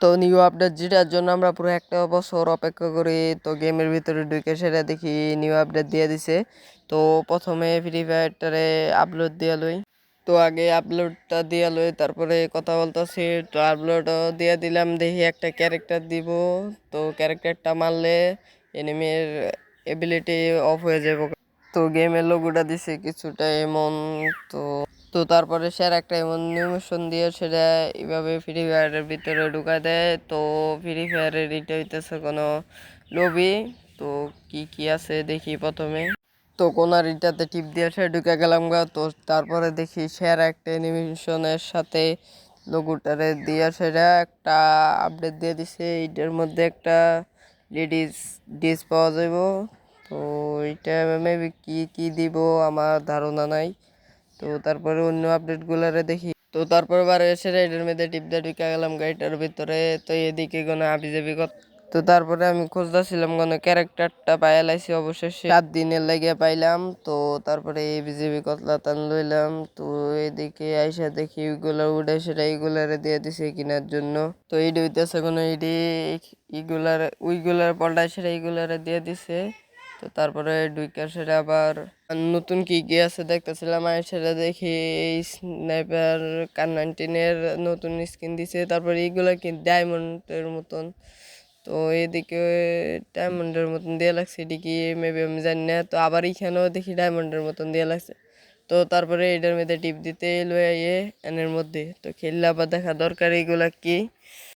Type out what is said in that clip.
তো new update যেটার জন্য আমরা পুরো একটা বছর অপেক্ষা করি, তো গেমের ভিতরে ঢুকে সেটা দেখি নিউ আপডেট দিয়ে দিছে। তো প্রথমে ফ্রি ফায়ারটারে আপলোড দিয়ে লই। তো আগে আপলোডটা দিয়ে লই, তারপরে কথা বলতেছি। তো আপলোডও দিয়ে দিলাম, দেখি একটা ক্যারেক্টার দিব। তো ক্যারেক্টারটা মারলে এনিমির এবিলিটি অফ হয়ে যাবে। তো গেমের লোগোটা দিছে কিছুটা এমন। তো তো তারপরে স্যার একটা এমন নিউমোশন দিয়ে সেটা এইভাবে ফ্রি ফায়ারের ভিতরে ঢুকা দেয়। তো ফ্রি ফায়ারের এটা হইতেছে কোনো লবি। তো কি কি আছে দেখি প্রথমে। তো কোনার ইটাতে টিপ দিয়ে সে ঢুকে গেলাম গা। তো তারপরে দেখি স্যার একটা অ্যানিমেশনের সাথে লোগোটারে দিয়ে সেটা একটা আপডেট দিয়ে দিছে। এইটার মধ্যে একটা লেডিস ড্রেস পাওয়া যাব। তো এটা মেবি কি কি দিব আমার ধারণা নাই। তো তারপরে অন্য আপডেটগুলারে দেখি। তো তারপরে বারে এসে রাইডের মধ্যে টিপ দিয়ে ঢুকে গেলাম গাড়িটার ভিতরে। তো এদিকে কোনো আবিজাবি কথা। তো তারপরে আমি খুঁজতেছিলাম কোনো ক্যারেক্টারটা পাইয়া লাইছি, অবশেষে 7 দিনের লাগিয়ে পাইলাম। তো তারপরে এই বিজেপি কতলা টান লইলাম। তো এদিকে আইসা দেখি ওইগুলা উঠে সেটা এইগুলারে দিয়ে দিছে কেনার জন্য। তো এইটা হইতেছে কোনো ইগুলার ওইগুলার পাল্টায় সেটা এইগুলারে দিয়ে দিছে। তো তারপরে ডুইকা সেটা আবার নতুন কি কি আছে দেখতেছিলাম, আর সেটা দেখি এই স্নাইপার কার 19-এর নতুন স্কিন দিছে। তারপরে এইগুলা কি ডায়মন্ডের মতন। তো এদিকে ডায়মন্ডের মতন দিয়ে লাগছে, এটি কি মেবি আমি জানি না। তো আবার এখানেও দেখি ডায়মন্ডের মতন দিয়ে লাগছে। তো তারপরে এটার মধ্যে টিপ দিতে লয়ে এনের মধ্যে তো খেললে আবার দেখা দরকার এইগুলা কি।